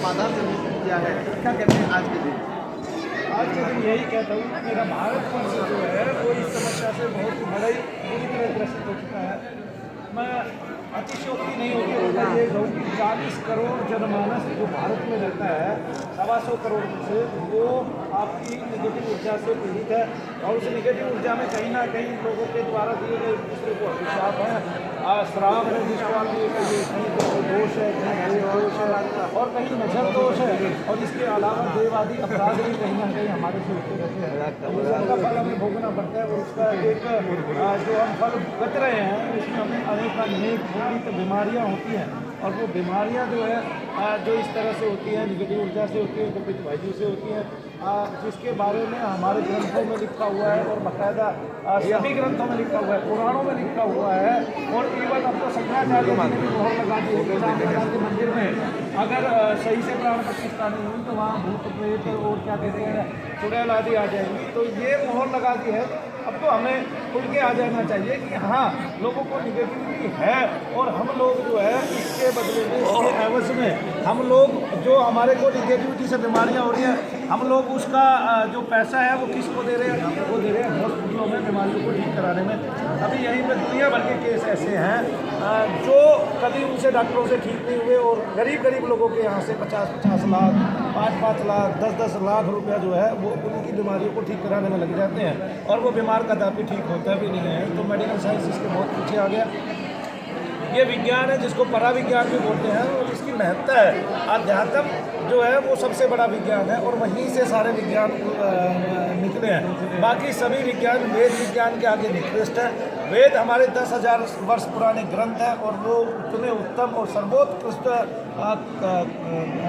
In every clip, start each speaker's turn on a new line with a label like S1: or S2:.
S1: समाधान करने को किया है, क्या कहते हैं आज के दिन?
S2: आज के दिन यही कहता हूँ कि मेरा भारतवर्ष जो है वो इस समस्या से बहुत बड़ा ही बुरी तरह ग्रसित हो चुका है। मैं अतिशयोक्ति नहीं होगी होगा ये कहूँ कि 40 करोड़ जनमानस जो भारत में रहता है, 125 करोड़ में से वो आपकी निगेटिव ऊर्जा से पीड़ित है। और उस निगेटिव ऊर्जा में कहीं ना कहीं लोगों के द्वारा दिए गए दूसरे को अभिशाप है, श्राप है, जिसको आप ये कहिए कहीं तो दोष है, कहीं देव दोष है और कहीं नजर दोष है। और इसके अलावा देवादी अपराध भी कहीं ना कहीं हमारे से होते रहते हैं। उसका फल हमें भोगना पड़ता है और उसका एक जो हम फल भुगत रहे हैं उसमें हमें अनेक बीमारियाँ होती हैं। और वो बीमारियाँ जो है जो इस तरह से होती हैं, निगेटिव ऊर्जा से होती है, कपित वायु से होती हैं, जिसके बारे में हमारे ग्रंथों में लिखा हुआ है और बाकायदा सभी ग्रंथों में लिखा हुआ है, पुराणों में लिखा हुआ है। और इवन अब तो शंकराचार्य ने भी मोहर लगा दी है के मंदिर में अगर सही से प्राण प्रतिष्ठा नहीं हुई तो वहाँ भूत प्रेत और क्या कहते हैं चुड़ैल आदि आ जाएंगी। तो ये मोहर लगा दी है। अब तो हमें खुल के आ जाना चाहिए कि हाँ, लोगों को निगेटिविटी है और हम लोग जो है इसके बदले में, इसके एवज में हम लोग जो हमारे को निगेटिविटी से बीमारियां हो रही हैं, हम लोग उसका जो पैसा है वो किसको दे रहे हैं? वो दे रहे हैं हॉस्पिटलों में बीमारियों को ठीक कराने में। अभी यहीं पे दुनिया भर के केस ऐसे हैं जो कभी उनसे डॉक्टरों से ठीक नहीं हुए और गरीब लोगों के यहाँ से 50-50 लाख, 5-5 लाख, 10-10 लाख रुपया जो है वो उनकी बीमारियों को ठीक कराने में लग जाते हैं और वो बीमार कदापि ठीक होता भी नहीं है। तो मेडिकल साइंस इसके बहुत पीछे आ गया। ये विज्ञान है जिसको पराविज्ञान भी बोलते हैं और इसकी महत्ता है। अध्यात्म जो है वो सबसे बड़ा विज्ञान है और वहीं से सारे विज्ञान निकले हैं। बाकी सभी विज्ञान वेद विज्ञान के आगे निकृष्ट है। वेद हमारे 10,000 वर्ष पुराने ग्रंथ हैं और वो उतने उत्तम और सर्वोत्कृष्ट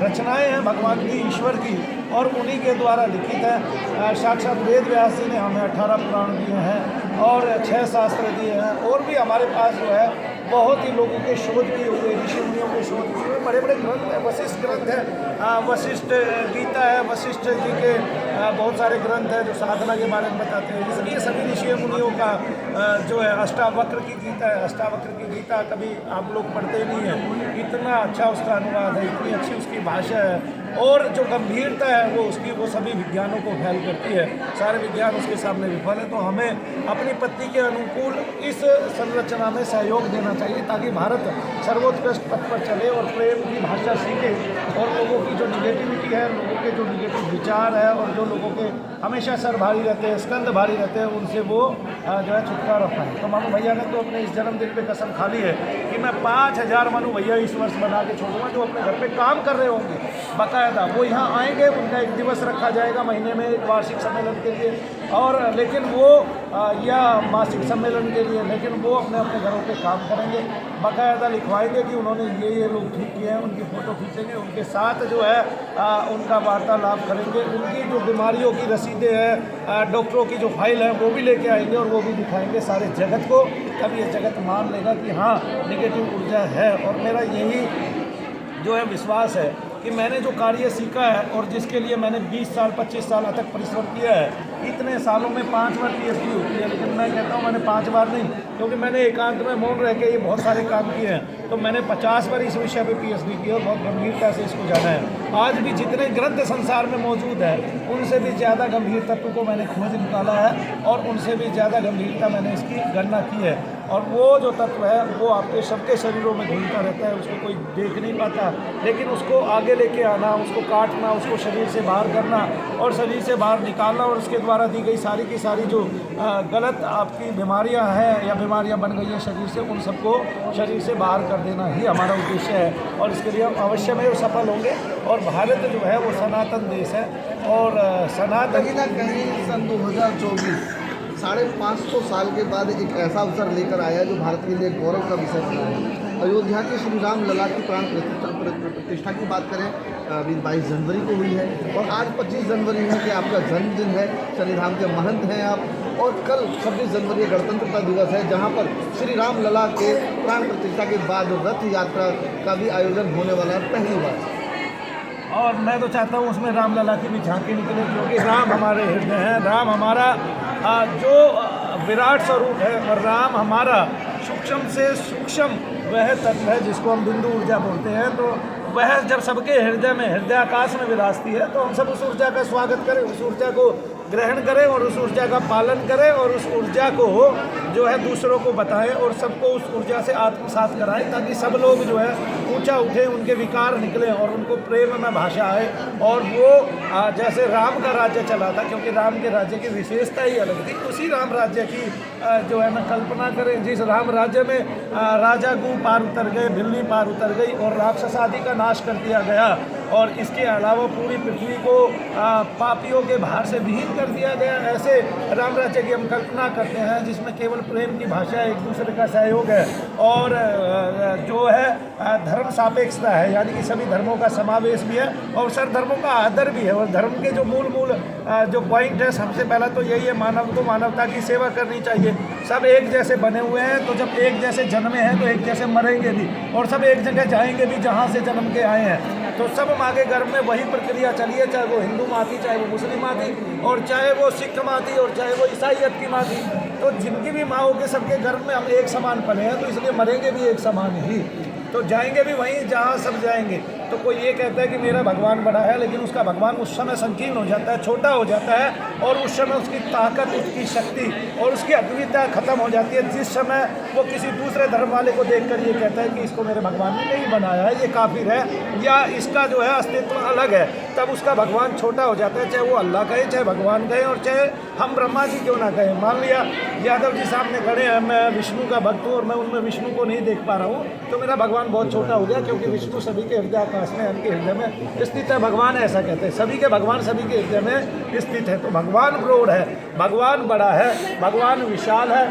S2: रचनाएं हैं भगवान की, ईश्वर की, और उन्हीं के द्वारा लिखित है। साक्षात वेद व्यास जी ने हमें 18 पुराण दिए हैं और 6 शास्त्र दिए हैं। और भी हमारे पास जो है बहुत ही लोगों के शोध किए हुए, ऋषि मुनियों के शोध किए हुए बड़े बड़े ग्रंथ हैं। वशिष्ठ ग्रंथ है, वशिष्ठ गीता है, वशिष्ठ जी के बहुत सारे ग्रंथ हैं जो साधना के बारे में बताते हैं। इसलिए सभी ऋषि मुनियों का जो है अष्टावक्र की गीता है। अष्टावक्र की गीता कभी आप लोग पढ़ते नहीं हैं, इतना अच्छा उसका अनुवाद है, इतनी अच्छी उसकी भाषा है और जो गंभीरता है वो उसकी, वो सभी विज्ञानों को फैल करती है। सारे विज्ञान उसके सामने विफल है। तो हमें अपनी पत्नी के अनुकूल इस संरचना में सहयोग देना चाहिए ताकि भारत सर्वोत्कृष्ट पथ पर चले और प्रेम की भाषा सीखे और लोगों की जो निगेटिविटी है, लोगों के जो निगेटिव विचार है और जो लोगों के हमेशा सर भारी रहते हैं, स्कंद भारी रहते हैं, उनसे वो जो है छुटकारा पाए। तो मानो भैया ने तो अपने इस जन्मदिन पे कसम खा ली है कि मैं 5,000 मानो भैया इस वर्ष बना के छोड़ूंगा जो अपने घर पे काम कर रहे होंगे बाकायदा। वो यहाँ आएंगे, उनका एक दिवस रखा जाएगा महीने में एक वार्षिक सम्मेलन के लिए, और लेकिन वो या मासिक सम्मेलन के लिए, लेकिन वो अपने अपने घरों पे काम करेंगे, बाकायदा लिखवाएंगे कि उन्होंने ये लोग ठीक किए हैं, उनकी फ़ोटो खींचेंगे, उनके साथ जो है उनका वार्तालाप करेंगे, उनकी जो बीमारियों की रसीदें हैं, डॉक्टरों की जो फाइल है वो भी लेके आएंगे और वो भी दिखाएंगे सारे जगत को। तब ये जगत मान लेगा कि हाँ, निगेटिव ऊर्जा है। और मेरा यही जो है विश्वास है कि मैंने जो कार्य सीखा है और जिसके लिए मैंने 20 साल 25 साल तक परिश्रम किया है, इतने सालों में 5 बार PhD होती है, लेकिन मैं कहता हूँ मैंने 5 बार नहीं, क्योंकि मैंने एकांत में मौन रह के ये बहुत सारे काम किए हैं। तो मैंने 50 बार इस विषय पे PhD किया और बहुत गंभीरता से इसको जाना है। आज भी जितने ग्रंथ संसार में मौजूद है उनसे भी ज़्यादा गंभीर तत्व को मैंने खोज निकाला है और उनसे भी ज़्यादा गंभीरता मैंने इसकी गणना की है। और वो जो तत्व है वो आपके सबके शरीरों में घूमता रहता है, उसको कोई देख नहीं पाता, लेकिन उसको आगे लेके आना, उसको काटना, उसको शरीर से बाहर करना और शरीर से बाहर निकालना और उसके द्वारा दी गई सारी की सारी जो गलत आपकी बीमारियां हैं या बीमारियां बन गई हैं शरीर से, उन सबको शरीर से बाहर कर देना ही हमारा उद्देश्य है। और इसके लिए हम अवश्य में सफल होंगे। और भारत जो है वो सनातन देश है और सनातन
S1: कहीं ना कहीं सन 2024 550 साल के बाद एक ऐसा अवसर लेकर आया है जो भारत के लिए गौरव का विषय बना है। अयोध्या के श्री राम लला की प्राण प्रतिष्ठा की बात करें, अभी 22 जनवरी को हुई है और आज 25 जनवरी है कि आपका जन्मदिन है, शनिधाम के महंत हैं आप, और कल 26 जनवरी गणतंत्रता दिवस है जहां पर श्री राम लला के प्राण प्रतिष्ठा के बाद रथ यात्रा का भी आयोजन होने वाला है पहली बार।
S2: और मैं तो चाहता हूँ उसमें रामलला की भी झांकी निकले, क्योंकि राम हमारे हृदय हैं, राम हमारा जो विराट स्वरूप है और राम हमारा सूक्ष्म से सूक्ष्म वह तत्व है जिसको हम बिंदु ऊर्जा बोलते हैं। तो वह जब सबके हृदय में, हृदयाकाश में विराजती है, तो हम सब उस ऊर्जा का स्वागत करें, उस ऊर्जा को ग्रहण करें और उस ऊर्जा का पालन करें और उस ऊर्जा को जो है दूसरों को बताएं और सबको उस ऊर्जा से आत्मसात कराएं, ताकि सब लोग जो है ऊंचा उठें, उनके विकार निकलें और उनको प्रेम में भाषा आए। और वो जैसे राम का राज्य चला था, क्योंकि राम के राज्य की विशेषता ही अलग थी, उसी राम राज्य की जो है ना कल्पना करें, जिस राम राज्य में राजा गू पार उतर गए, बिल्ली पार उतर गई और राक्षस आदि का नाश कर दिया गया, और इसके अलावा पूरी पृथ्वी को पापियों के भार से विहीन कर दिया गया। ऐसे राम राज्य की हम कल्पना करते हैं, जिसमें केवल प्रेम की भाषा, एक दूसरे का सहयोग है और जो है धर्म सापेक्षता है, यानी कि सभी धर्मों का समावेश भी है और सब धर्मों का आदर भी है। और धर्म के जो मूल जो पॉइंट है, सबसे पहला तो यही है, मानव को मानवता की सेवा करनी चाहिए। सब एक जैसे बने हुए हैं, तो जब एक जैसे जन्मे हैं तो एक जैसे मरेंगे भी, और सब एक जगह जाएंगे भी जहाँ से जन्म के आए हैं। तो सब माँ के गर्भ में वही प्रक्रिया चली है, चाहे वो हिंदू माँ थी, चाहे वो मुस्लिम माँ थी, और चाहे वो सिख माँ थी, और चाहे वो ईसाइयत की माँ थी। तो जिनकी भी माँ होगी, सबके गर्भ में हम एक समान पले हैं, तो इसलिए मरेंगे भी एक समान ही, तो जाएंगे भी वहीं जहाँ सब जाएंगे। तो कोई ये कहता है कि मेरा भगवान बड़ा है, लेकिन उसका भगवान उस समय संकीर्ण हो जाता है, छोटा हो जाता है, और उस समय उसकी ताकत, उसकी शक्ति और उसकी अद्वितीयता खत्म हो जाती है। जिस समय वो किसी दूसरे धर्म वाले को देखकर ये कहता है कि इसको मेरे भगवान ने नहीं बनाया है, ये काफिर है, या इसका जो है अस्तित्व अलग है, तब उसका भगवान छोटा हो जाता है, चाहे वो अल्लाह कहे, चाहे भगवान कहे, और चाहे हम ब्रह्मा जी क्यों ना कहें। मान लिया यादव जी सामने खड़े हैं, मैं विष्णु का भक्त हूँ और मैं उनमें विष्णु को नहीं देख पा रहा हूँ, तो मेरा भगवान बहुत छोटा हो गया, क्योंकि विष्णु सभी के हृदयाकाश में, उनके हृदय में स्थित है। भगवान ऐसा कहते हैं, सभी के भगवान सभी के हृदय में स्थित है। तो भगवान प्रौढ़ है, भगवान बड़ा है, भगवान विशाल है,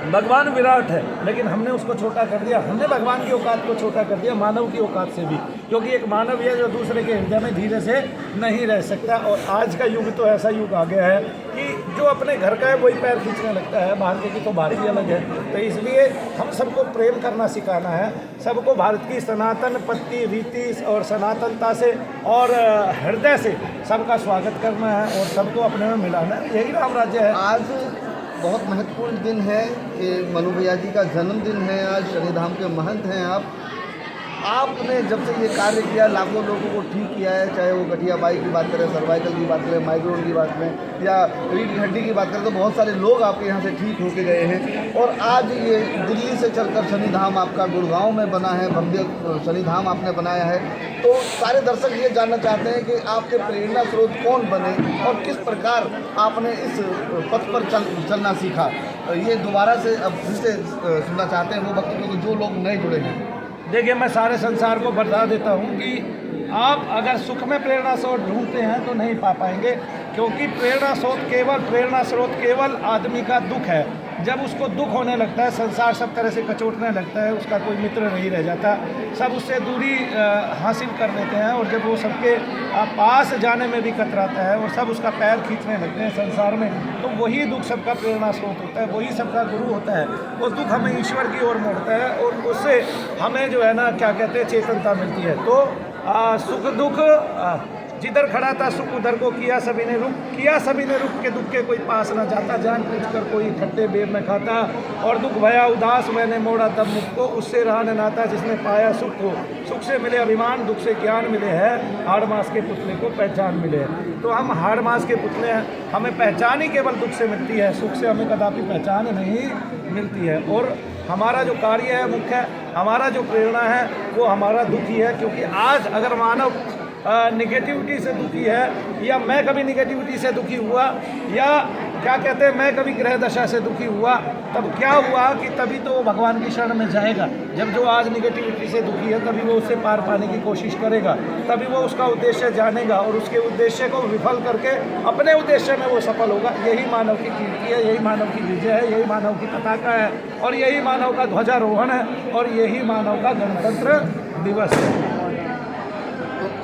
S2: भगवान विराट है, लेकिन हमने उसको छोटा कर दिया। हमने भगवान की औकात को छोटा कर दिया, मानव की औकात से भी, क्योंकि एक मानव है जो दूसरे के हृदय में धीरे से नहीं रह सकता। और आज का युग तो ऐसा युग आ गया है कि जो अपने घर का है वही पैर खींचने लगता है, बाहर के की तो बात ही अलग है। तो इसलिए हम सबको प्रेम करना सिखाना है, सबको भारत की सनातन पत्ती रीति और सनातनता से और हृदय से सबका स्वागत करना है और सबको अपने में मिलाना है। यही राम राज्य है।
S1: आज बहुत महत्वपूर्ण दिन है कि मनु भैया जी का जन्मदिन है आज, शनिधाम के महंत हैं आपने जब से ये कार्य किया, लाखों लोगों को ठीक किया है, चाहे वो गठिया बाई की बात करें, सर्वाइकल की बात करें, माइग्रेन की बात करें, या रीढ़ की हड्डी की बात करें, तो बहुत सारे लोग आपके यहाँ से ठीक होके गए हैं। और आज ये दिल्ली से चलकर शनिधाम आपका गुड़गांव में बना है, भव्य शनिधाम आपने बनाया है। तो सारे दर्शक ये जानना चाहते हैं कि आपके प्रेरणा स्रोत कौन बने और किस प्रकार आपने इस पथ पर चलना सीखा। ये दोबारा से अब फिर से सुनना चाहते हैं वो भक्त, क्योंकि जो लोग नए जुड़े हैं।
S2: देखिए, मैं सारे संसार को बता देता हूँ कि आप अगर सुख में प्रेरणा स्रोत ढूंढते हैं तो नहीं पा पाएंगे, क्योंकि प्रेरणा स्रोत केवल आदमी का दुख है। जब उसको दुख होने लगता है, संसार सब तरह से कचोटने लगता है, उसका कोई मित्र नहीं रह जाता, सब उससे दूरी हासिल कर लेते हैं, और जब वो सबके पास जाने में भी कतराता है और सब उसका पैर खींचने लगते हैं संसार में, तो वही दुख सबका प्रेरणा स्रोत होता है, वही सबका गुरु होता है। वो दुख हमें ईश्वर की ओर मोड़ता है और उससे हमें जो है ना क्या कहते हैं, चेतनता मिलती है। तो सुख दुख जिधर खड़ा था सुख उधर को किया सभी ने रुक के दुख के कोई पास न जाता, जान पूछकर कोई खट्टे बेर न खाता, और दुख भया उदास मैंने मोड़ा तब मुख को, उससे रहा न नाता जिसने पाया सुख को। सुख से मिले अभिमान, दुख से ज्ञान मिले है, हाड़ मास के पुतले को पहचान मिले है। तो हम हाड़ मास के पुतले हैं, हमें पहचान ही केवल दुख से मिलती है, सुख से हमें कदापि पहचान नहीं मिलती है। और हमारा जो कार्य है मुख्य, हमारा जो प्रेरणा है वो हमारा दुख ही है, क्योंकि आज अगर मानव निगेटिविटी से दुखी है, या मैं कभी निगेटिविटी से दुखी हुआ, या क्या कहते हैं मैं कभी ग्रह दशा से दुखी हुआ, तब क्या हुआ कि तभी तो वो भगवान की शरण में जाएगा। जब जो आज निगेटिविटी से दुखी है, तभी वो उससे पार पाने की कोशिश करेगा, तभी वो उसका उद्देश्य जानेगा और उसके उद्देश्य को विफल करके अपने उद्देश्य में वो सफल होगा। यही मानव की कीर्ति है, यही मानव की विजय है, यही मानव की पताका है, और यही मानव का ध्वजारोहण है, और यही मानव का गणतंत्र दिवस है।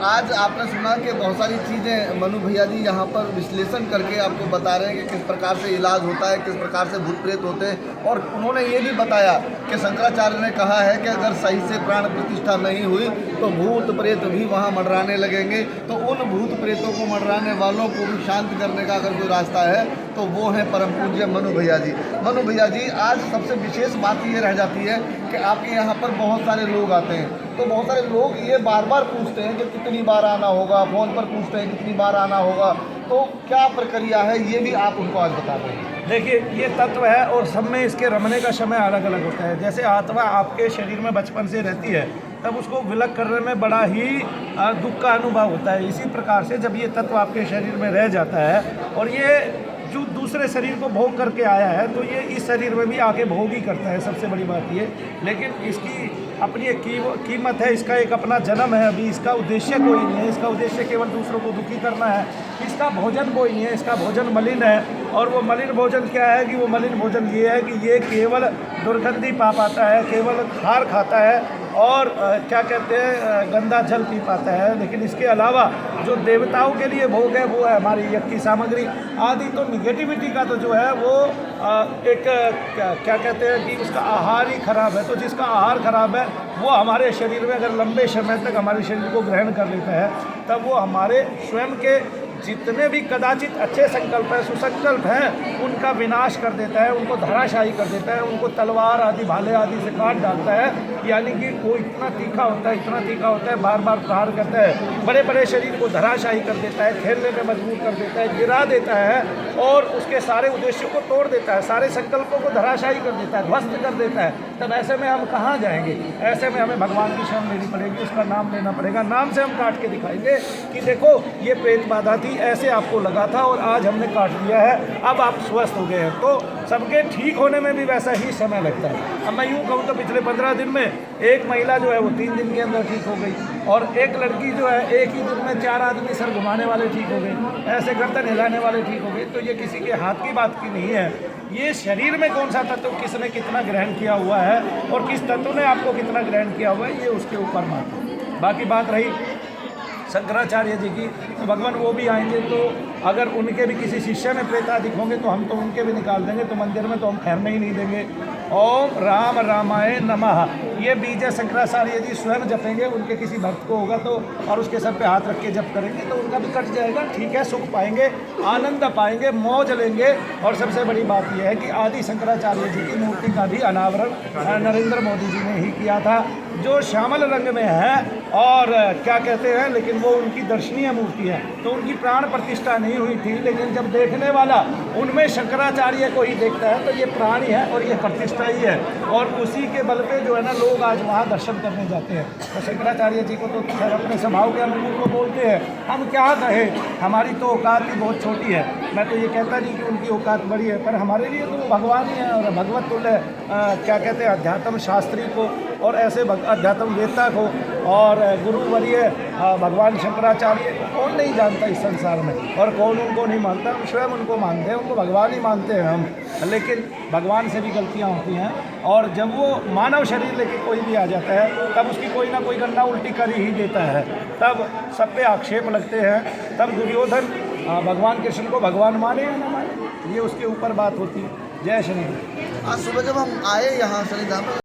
S1: आज आपने सुना कि बहुत सारी चीज़ें मनु भैया जी यहाँ पर विश्लेषण करके आपको बता रहे हैं कि किस प्रकार से इलाज होता है, किस प्रकार से भूत प्रेत होते हैं। और उन्होंने ये भी बताया कि शंकराचार्य ने कहा है कि अगर सही से प्राण प्रतिष्ठा नहीं हुई तो भूत प्रेत भी वहाँ मंडराने लगेंगे। तो उन भूत प्रेतों को मंडराने वालों को भी शांत करने का अगर कोई रास्ता है तो वो है परम पूज्य मनु भैया जी। मनु भैया जी, आज सबसे विशेष बात ये रह जाती है कि आपके यहाँ पर बहुत सारे लोग आते हैं, तो बहुत सारे लोग ये बार बार पूछते हैं कि कितनी बार आना होगा, फ़ोन पर पूछते हैं कितनी बार आना होगा, तो क्या प्रक्रिया है ये भी आप उनको आज बता दें।
S2: देखिए, ये तत्व है और सब में इसके रमने का समय अलग अलग होता है। जैसे आत्मा आपके शरीर में बचपन से रहती है, तब उसको विलग करने में बड़ा ही दुख का अनुभव होता है। इसी प्रकार से जब ये तत्व आपके शरीर में रह जाता है और ये जो दूसरे शरीर को भोग करके आया है, तो ये इस शरीर में भी आके भोग ही करता है। सबसे बड़ी बात ये, लेकिन इसकी अपनी एक कीमत है, इसका एक अपना जन्म है। अभी इसका उद्देश्य कोई नहीं है, इसका उद्देश्य केवल दूसरों को दुखी करना है। इसका भोजन कोई नहीं है, इसका भोजन मलिन है। और वो मलिन भोजन क्या है कि वो मलिन भोजन ये है कि ये केवल दुर्गंधी पा पाता है, केवल खार खाता है और क्या कहते हैं गंदा जल पी पाता है। लेकिन इसके अलावा जो देवताओं के लिए भोग है वो है हमारी यज्ञ की सामग्री आदि। तो निगेटिविटी का तो जो है वो एक क्या कहते हैं कि उसका आहार ही खराब है। तो जिसका आहार खराब है वो हमारे शरीर में अगर लंबे समय तक हमारे शरीर को ग्रहण कर लेता है, तब वो हमारे स्वयं के जितने भी कदाचित अच्छे संकल्प हैं, सुसंकल्प हैं, उनका विनाश कर देता है, उनको धराशायी कर देता है, उनको तलवार आदि भाले आदि से काट डालता है। यानी कि वो इतना तीखा होता है, इतना तीखा होता है, बार बार प्रहार करता है, बड़े बड़े शरीर को धराशायी कर देता है, खेलने में मजबूर कर देता है, गिरा देता है और उसके सारे उद्देश्यों को तोड़ देता है, सारे संकल्पों को धराशायी कर देता है, ध्वस्त कर देता है। तब ऐसे में हम कहाँ जाएंगे? ऐसे में हमें भगवान की शरण लेनी पड़ेगी, उसका नाम लेना पड़ेगा। नाम से हम काट के दिखाएंगे कि देखो ये पेट बाधा थी, ऐसे आपको लगा था और आज हमने काट दिया है, अब आप स्वस्थ हो गए हैं। तो सबके ठीक होने में भी वैसा ही समय लगता है। अब मैं यूँ कहूँ तो पिछले 15 दिन में एक महिला जो है वो 3 दिन के अंदर ठीक हो गई और एक लड़की जो है एक ही दिन में 4 आदमी सर घुमाने वाले ठीक हो गए, ऐसे गर्दन हिलाने वाले ठीक हो गए। तो ये किसी के हाथ की बात की नहीं है। ये शरीर में कौन सा तत्व किसने कितना ग्रहण किया हुआ है और किस तत्व ने आपको कितना ग्रहण किया हुआ है, ये उसके ऊपर बात है। बाकी बात रही शंकराचार्य जी की, तो भगवान वो भी आएंगे, तो अगर उनके भी किसी शिष्य में प्रेतादिक होंगे तो हम तो उनके भी निकाल देंगे, तो मंदिर में तो हम ठहरने ही नहीं देंगे। ओम राम रामाय नमः, ये बीज शंकराचार्य जी स्वयं जपेंगे। उनके किसी भक्त को होगा तो और उसके सर पे हाथ रख के जप करेंगे तो उनका भी कट जाएगा। ठीक है, सुख पाएंगे, आनंद पाएंगे, मौज लेंगे। और सबसे बड़ी बात यह है कि आदि शंकराचार्य जी की मूर्ति का भी अनावरण नरेंद्र मोदी जी ने ही किया था, जो श्यामल रंग में है और क्या कहते हैं, लेकिन वो उनकी दर्शनीय मूर्ति है। तो उनकी प्राण प्रतिष्ठा नहीं हुई थी, लेकिन जब देखने वाला उनमें शंकराचार्य को ही देखता है तो ये प्राणी है और ये प्रतिष्ठा ही है। और उसी के बल पे जो है ना लोग आज वहाँ दर्शन करने जाते हैं। तो शंकराचार्य जी को तो खैर अपने स्वभाव के अनुकूल को बोलते हैं, हम क्या कहें, हमारी तो औकात ही बहुत छोटी है। मैं तो ये कहता नहीं कि उनकी औकात बड़ी है, पर हमारे लिए तो भगवान ही है। और भगवत तुल्य क्या कहते हैं अध्यात्म शास्त्री को और ऐसे अध्यात्म वेत्ता को और गुरुवर्य भगवान शंकराचार्य कौन नहीं जानता इस संसार में, और कौन उनको नहीं मानता। हम स्वयं उनको मानते हैं, उनको भगवान ही मानते हैं हम। लेकिन भगवान से भी गलतियां होती हैं, और जब वो मानव शरीर लेके कोई भी आ जाता है तब उसकी कोई ना कोई गन्ना उल्टी कर ही देता है, तब सब पे आक्षेप लगते हैं। तब दुर्योधन भगवान कृष्ण को भगवान माने या ना माने, ये उसके ऊपर बात होती है। जय श्री।
S1: आज सुबह जब हम आए यहाँ शनिधाम